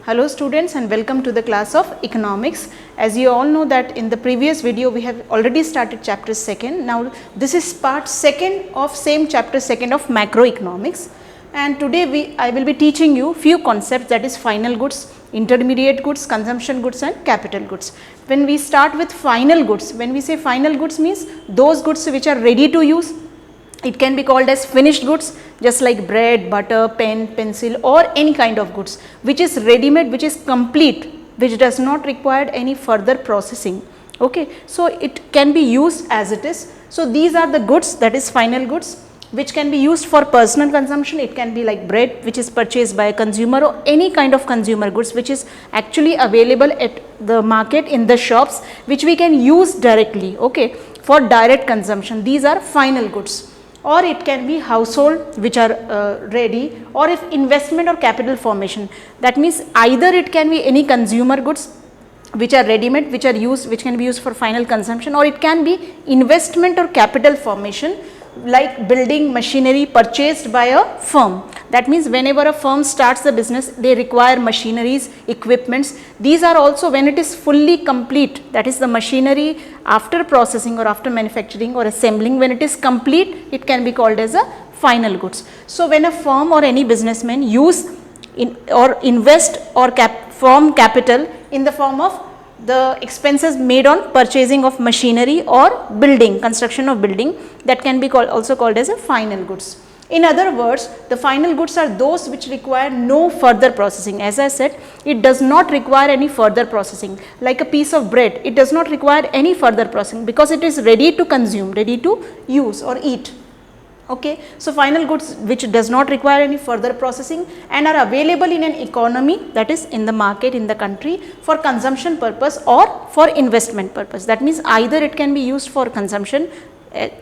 Hello students and welcome to the class of economics. As you all know that in the previous video we have already started chapter 2nd. Now this is part 2nd of same chapter 2nd of macroeconomics, and today I will be teaching you few concepts, that is final goods, intermediate goods, consumption goods and capital goods. When we start with final goods, when we say final goods means those goods which are ready to use. It can be called as finished goods, just like bread, butter, pen, pencil or any kind of goods which is ready made, which is complete, which does not require any further processing. Okay. So, it can be used as it is. So, these are the goods, that is final goods, which can be used for personal consumption. It can be like bread which is purchased by a consumer, or any kind of consumer goods which is actually available at the market in the shops, which we can use directly, okay, for direct consumption. These are final goods. Or it can be household which are ready, or if investment or capital formation, that means either it can be any consumer goods which are ready made, which can be used for final consumption, or it can be investment or capital formation like building machinery purchased by a firm. That means whenever a firm starts the business, they require machineries, equipments. These are also when it is fully complete, that is the machinery after processing or after manufacturing or assembling, when it is complete, it can be called as a final goods. So, when a firm or any businessman use or invest or form capital in the form of the expenses made on purchasing of machinery or building, construction of building, that can be also called as a final goods. In other words, the final goods are those which require no further processing. As I said, it does not require any further processing. Like a piece of bread, it does not require any further processing because it is ready to consume, ready to use or eat. Okay. So, final goods which does not require any further processing and are available in an economy, that is in the market, in the country, for consumption purpose or for investment purpose. That means either it can be used for consumption,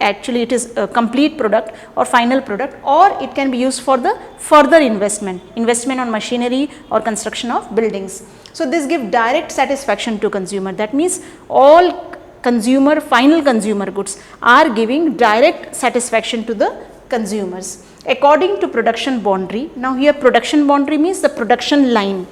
actually it is a complete product or final product, or it can be used for the further investment on machinery or construction of buildings. So, this gives direct satisfaction to consumer. That means all final consumer goods are giving direct satisfaction to the consumers according to production boundary. Now, here production boundary means the production line.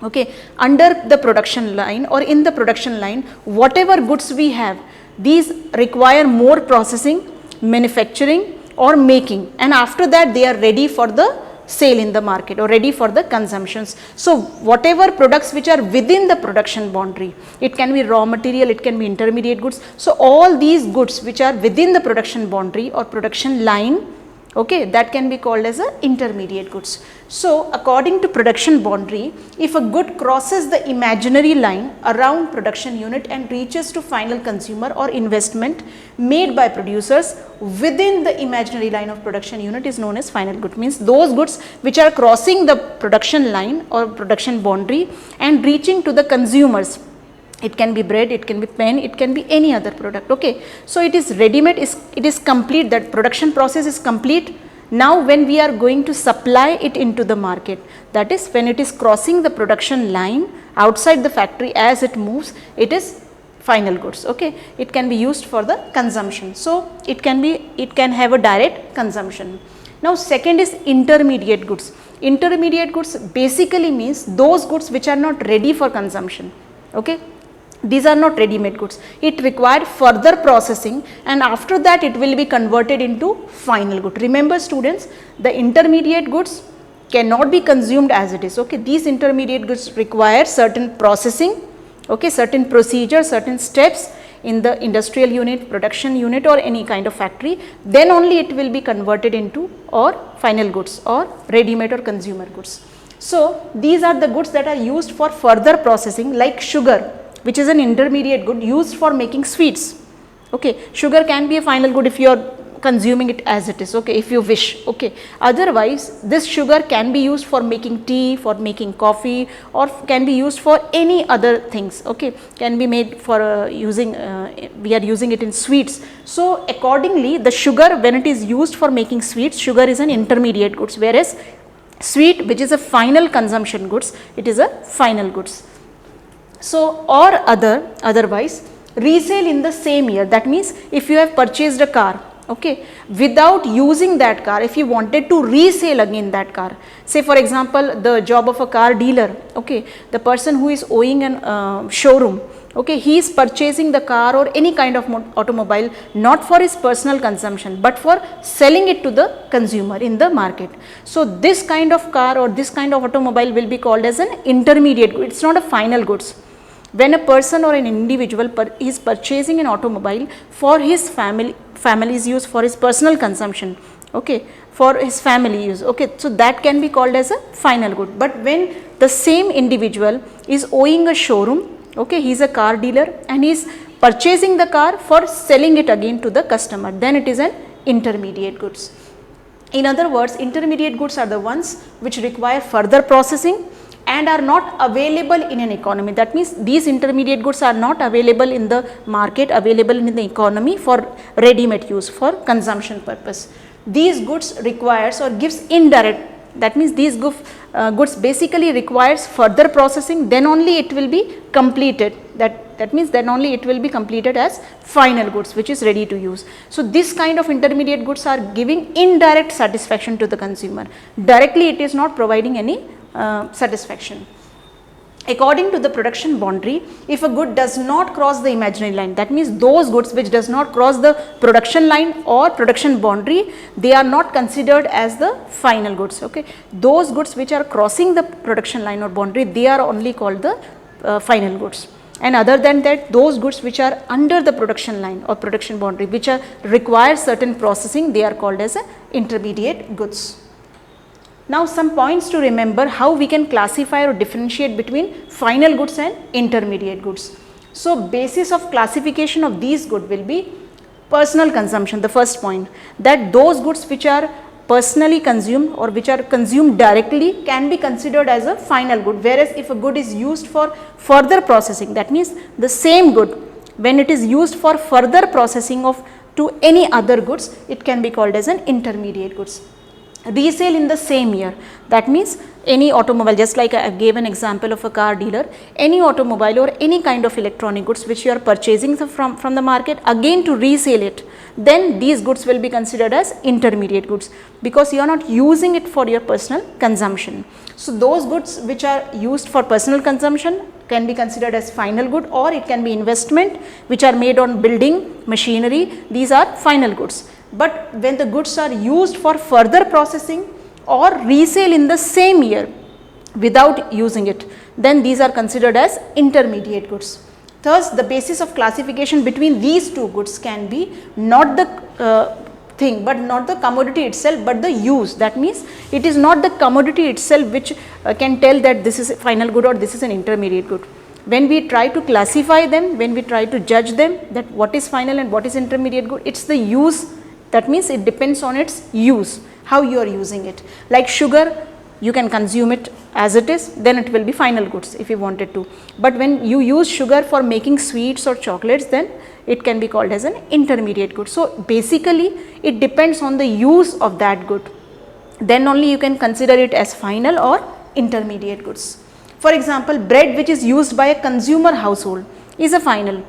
Okay. Under the production line or in the production line, whatever goods we have, these require more processing, manufacturing or making, and after that they are ready for the sale in the market or ready for the consumptions. So, whatever products which are within the production boundary, it can be raw material, it can be intermediate goods. So, all these goods which are within the production boundary or production line, okay, that can be called as a intermediate goods. So, according to production boundary, if a good crosses the imaginary line around production unit and reaches to final consumer or investment made by producers within the imaginary line of production unit, is known as final good. Means those goods which are crossing the production line or production boundary and reaching to the consumers. It can be bread, it can be pen, it can be any other product. Okay. So, it is ready made, it is complete, that production process is complete. Now, when we are going to supply it into the market, that is when it is crossing the production line outside the factory, as it moves, it is final goods. Okay. It can be used for the consumption. So, it can have a direct consumption. Now, second is intermediate goods. Intermediate goods basically means those goods which are not ready for consumption. Okay. These are not ready made goods. It required further processing, and after that it will be converted into final good. Remember students, the intermediate goods cannot be consumed as it is. Okay. These intermediate goods require certain processing, okay, certain procedure, certain steps in the industrial unit, production unit or any kind of factory, then only it will be converted into or final goods or ready made or consumer goods. So, these are the goods that are used for further processing, like sugar, which is an intermediate good used for making sweets. Okay. Sugar can be a final good if you are consuming it as it is, okay, if you wish. Okay. Otherwise, this sugar can be used for making tea, for making coffee, or can be used for any other things. Okay. Can be made for we are using it in sweets. So, accordingly the sugar, when it is used for making sweets, sugar is an intermediate goods, whereas sweet, which is a final consumption goods, it is a final goods. So, or otherwise resale in the same year. That means if you have purchased a car, okay, without using that car, if you wanted to resell again that car, say for example the job of a car dealer, okay, the person who is owning an showroom, okay, he is purchasing the car or any kind of automobile not for his personal consumption but for selling it to the consumer in the market. So this kind of car or this kind of automobile will be called as an intermediate good, it is not a final goods. When a person or an individual is purchasing an automobile for his family's use, for his personal consumption, okay, for his family use, okay, so that can be called as a final good. But when the same individual is owning a showroom, okay, he is a car dealer and he is purchasing the car for selling it again to the customer, then it is an intermediate goods. In other words, intermediate goods are the ones which require further processing and are not available in an economy. That means these intermediate goods are not available in the market, available in the economy for ready-made use, for consumption purpose. These goods requires or gives indirect, that means these goods basically requires further processing, then only it will be completed, that means then only it will be completed as final goods which is ready to use. So this kind of intermediate goods are giving indirect satisfaction to the consumer, directly it is not providing any satisfaction. According to the production boundary, if a good does not cross the imaginary line, that means those goods which does not cross the production line or production boundary, they are not considered as the final goods, okay. Those goods which are crossing the production line or boundary, they are only called the final goods, and other than that, those goods which are under the production line or production boundary, which are require certain processing, they are called as intermediate goods. Now some points to remember how we can classify or differentiate between final goods and intermediate goods. So basis of classification of these goods will be personal consumption, the first point, that those goods which are personally consumed or which are consumed directly can be considered as a final good, whereas if a good is used for further processing, that means the same good when it is used for further processing of to any other goods, it can be called as an intermediate goods. Resale in the same year, that means any automobile, just like I gave an example of a car dealer, any automobile or any kind of electronic goods which you are purchasing from the market again to resell it, then these goods will be considered as intermediate goods because you are not using it for your personal consumption. So those goods which are used for personal consumption can be considered as final good, or it can be investment which are made on building machinery, these are final goods. But when the goods are used for further processing or resale in the same year without using it, then these are considered as intermediate goods. Thus, the basis of classification between these two goods can be not the thing, but not the commodity itself, but the use. That means it is not the commodity itself which can tell that this is a final good or this is an intermediate good. When we try to classify them, when we try to judge them, that what is final and what is intermediate good, it is the use. That means it depends on its use, how you are using it. Like sugar, you can consume it as it is, then it will be final goods if you wanted to. But when you use sugar for making sweets or chocolates, then it can be called as an intermediate good. So basically it depends on the use of that good, then only you can consider it as final or intermediate goods. For example, bread which is used by a consumer household is a final.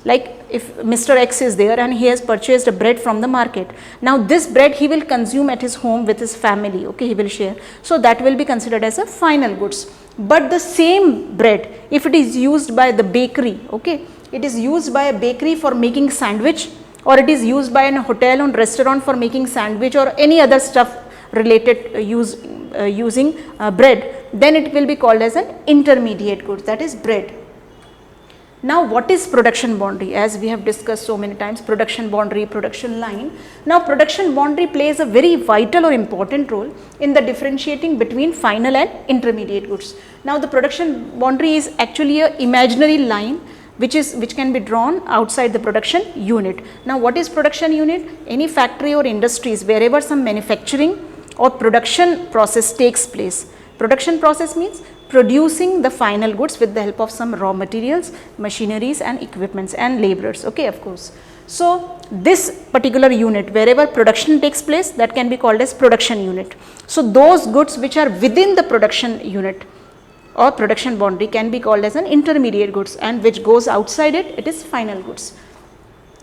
Like if Mr. X is there and he has purchased a bread from the market, now this bread he will consume at his home with his family, okay, he will share. So that will be considered as a final goods. But the same bread, if it is used by the bakery, okay, it is used by a bakery for making sandwich, or it is used by a hotel or restaurant for making sandwich or any other stuff related using bread, then it will be called as an intermediate goods, that is bread. Now what is production boundary? As we have discussed so many times, production boundary, production line. Now production boundary plays a very vital or important role in the differentiating between final and intermediate goods. Now the production boundary is actually an imaginary line which can be drawn outside the production unit. Now what is production unit? Any factory or industries wherever some manufacturing or production process takes place. Production process means producing the final goods with the help of some raw materials, machineries and equipments and laborers, okay, of course. So this particular unit, wherever production takes place, that can be called as production unit. So those goods which are within the production unit or production boundary can be called as an intermediate goods, and which goes outside it, it is final goods.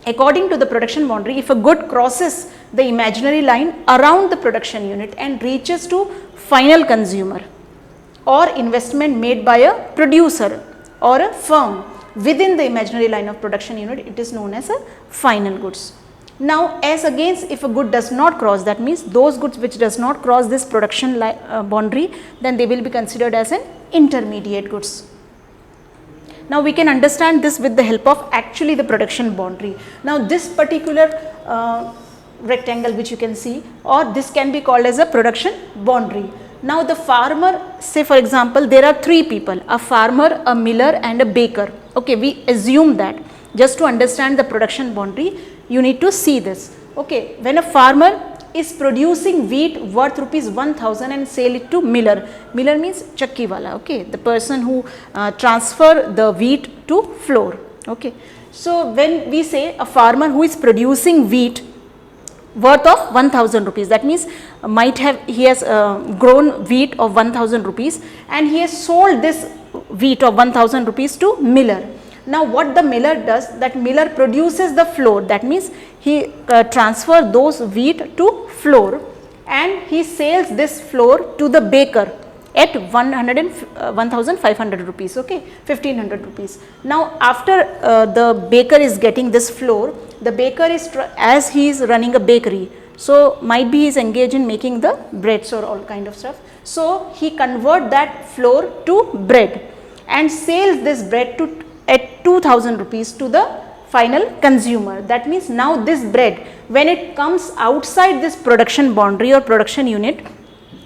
According to the production boundary, if a good crosses the imaginary line around the production unit and reaches to final consumer or investment made by a producer or a firm within the imaginary line of production unit, it is known as a final goods. Now, as against if a good does not cross, that means those goods which does not cross this production boundary, then they will be considered as an intermediate goods. Now, we can understand this with the help of actually the production boundary. Now, this particular rectangle which you can see, or this can be called as a production boundary. Now, the farmer, say for example, there are three people, a farmer, a miller and a baker. Okay, we assume that. Just to understand the production boundary, you need to see this. Okay, when a farmer is producing wheat worth rupees 1000 and sell it to miller. Miller means chakki wala, okay, the person who transfer the wheat to flour. Okay, so when we say a farmer who is producing wheat worth of 1000 rupees, that means he has grown wheat of 1000 rupees and he has sold this wheat of 1000 rupees to miller. Now, what the miller does, that miller produces the flour, that means he transfers those wheat to flour and he sells this flour to the baker at 1500 rupees, okay, 1500 rupees. Now, after the baker is getting this flour, the baker is, as he is running a bakery, so might be he is engaged in making the breads or all kind of stuff. So, he convert that flour to bread and sells this bread to at 2000 rupees to the final consumer. That means now this bread, when it comes outside this production boundary or production unit,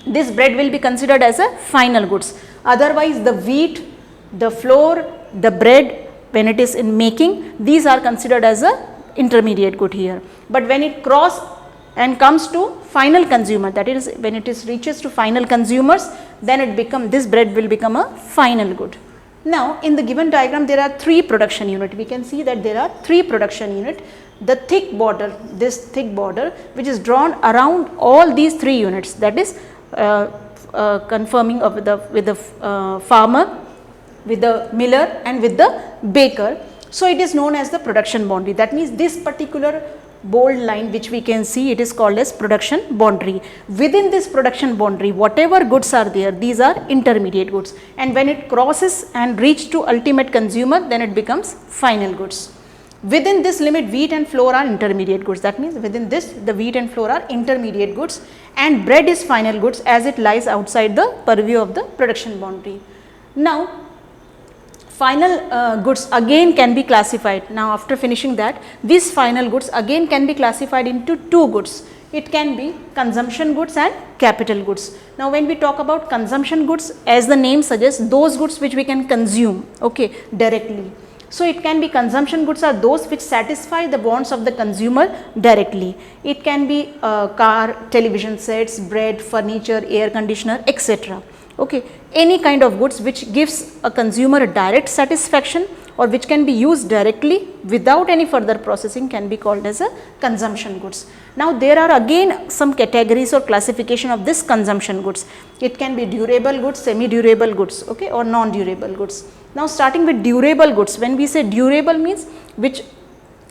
this bread will be considered as a final goods. Otherwise, the wheat, the flour, the bread, when it is in making, these are considered as a intermediate good here. But when it cross and comes to final consumer, that is when it is reaches to final consumers, then it become, this bread will become a final good. Now, in the given diagram, there are three production unit. We can see that there are three production unit. The thick border, this thick border which is drawn around all these three units, that is confirming with the farmer, with the miller and with the baker. So, it is known as the production boundary. That means this particular bold line which we can see, it is called as production boundary. Within this production boundary, whatever goods are there, these are intermediate goods, and when it crosses and reach to ultimate consumer, then it becomes final goods. Within this limit, wheat and flour are intermediate goods. That means within this, the wheat and flour are intermediate goods and bread is final goods as it lies outside the purview of the production boundary. Now, final goods again can be classified. Now, after finishing that, these final goods again can be classified into two goods. It can be consumption goods and capital goods. Now, when we talk about consumption goods, as the name suggests, those goods which we can consume, okay, directly. So, it can be consumption goods are those which satisfy the wants of the consumer directly. It can be car, television sets, bread, furniture, air conditioner, etc. Okay, any kind of goods which gives a consumer a direct satisfaction or which can be used directly without any further processing can be called as a consumption goods. Now, there are again some categories or classification of this consumption goods. It can be durable goods, semi-durable goods, okay, or non-durable goods. Now, starting with durable goods, when we say durable means which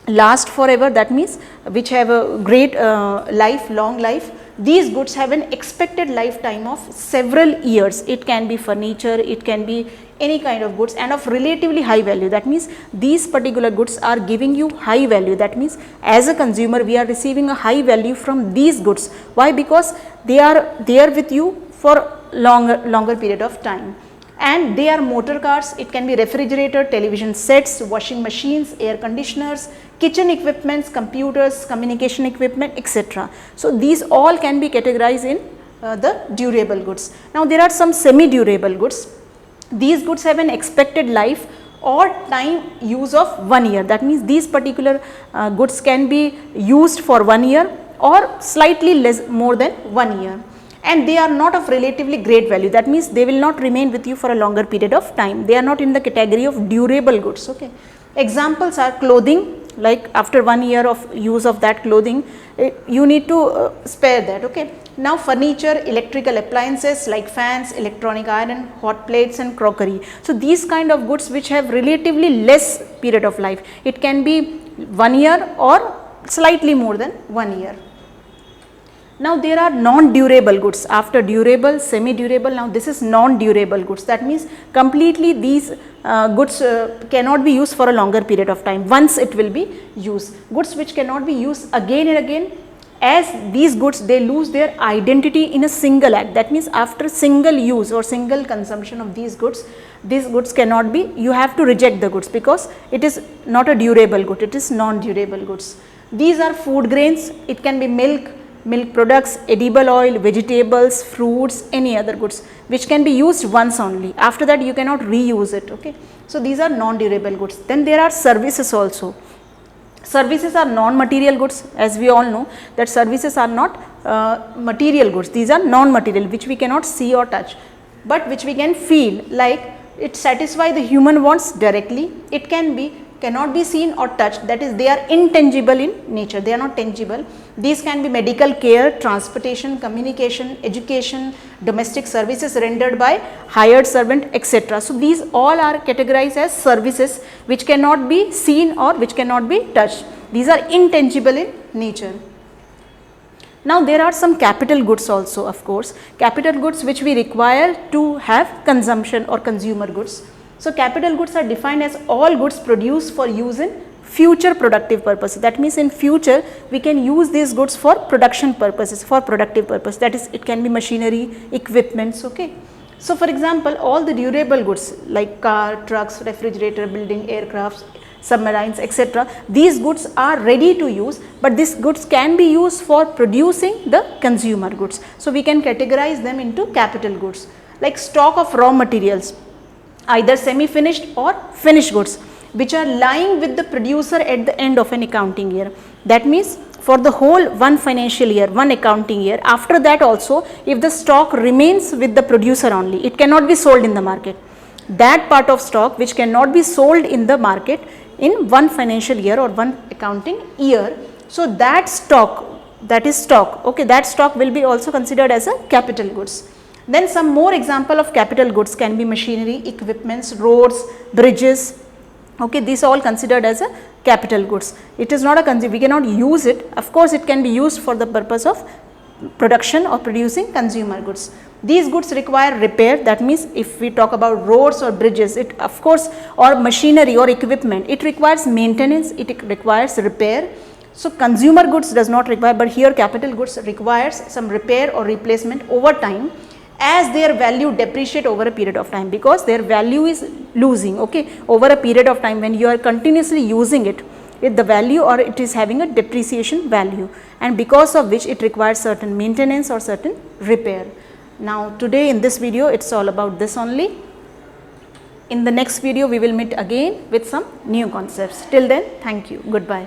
last forever, that means which have a great long life. These goods have an expected lifetime of several years. It can be furniture, it can be any kind of goods and of relatively high value. That means these particular goods are giving you high value. That means as a consumer, we are receiving a high value from these goods. Why? Because they are there with you for longer period of time. And they are motor cars, it can be refrigerator, television sets, washing machines, air conditioners, kitchen equipments, computers, communication equipment, etc. So, these all can be categorized in the durable goods. Now, there are some semi-durable goods. These goods have an expected life or time use of 1 year. That means these particular goods can be used for 1 year or slightly less, more than 1 year. And they are not of relatively great value. That means they will not remain with you for a longer period of time. They are not in the category of durable goods. Okay. Examples are clothing, like after 1 year of use of that clothing, you need to spare that. Okay. Now, furniture, electrical appliances like fans, electronic iron, hot plates and crockery. So, these kind of goods which have relatively less period of life. It can be 1 year or slightly more than 1 year. Now there are non-durable goods. After durable, semi-durable, now this is non-durable goods. That means completely these goods cannot be used for a longer period of time. Once it will be used. Goods which cannot be used again and again, as these goods they lose their identity in a single act. That means after single use or single consumption of these goods cannot be, you have to reject the goods because it is not a durable good, it is non-durable goods. These are food grains, it can be milk, milk products, edible oil, vegetables, fruits, any other goods which can be used once only. After that you cannot reuse it. Okay. So these are non-durable goods. Then there are services also. Services are non-material goods, as we all know that services are not material goods. These are non-material which we cannot see or touch, but which we can feel, like it satisfies the human wants directly. It cannot be seen or touched, that is they are intangible in nature, they are not tangible. These can be medical care, transportation, communication, education, domestic services rendered by hired servant, etc. So these all are categorized as services which cannot be seen or which cannot be touched. These are intangible in nature. Now there are some capital goods also, of course, capital goods which we require to have consumption or consumer goods. So capital goods are defined as all goods produced for use in future productive purposes. That means in future we can use these goods for production purposes, for productive purpose, that is it can be machinery, equipments. Okay. So for example, all the durable goods like car, trucks, refrigerator, building, aircrafts, submarines, etc. These goods are ready to use, but these goods can be used for producing the consumer goods. So we can categorize them into capital goods, like stock of raw materials, either semi-finished or finished goods, which are lying with the producer at the end of an accounting year. That means for the whole one financial year, one accounting year, after that also if the stock remains with the producer only, it cannot be sold in the market. That part of stock which cannot be sold in the market in one financial year or one accounting year, so that stock, that is stock, okay, that stock will be also considered as a capital goods. Then some more example of capital goods can be machinery, equipments, roads, bridges. Okay, these are all considered as a capital goods. It is not a we cannot use it. Of course, it can be used for the purpose of production or producing consumer goods. These goods require repair. That means if we talk about roads or bridges, it of course, or machinery or equipment, it requires maintenance, it requires repair. So consumer goods does not require, but here capital goods requires some repair or replacement over time, as their value depreciate over a period of time, because their value is losing, okay, over a period of time. When you are continuously using it, the value or it is having a depreciation value, and because of which it requires certain maintenance or certain repair. Now today in this video it's all about this only. In the next video we will meet again with some new concepts. Till then, thank you, goodbye.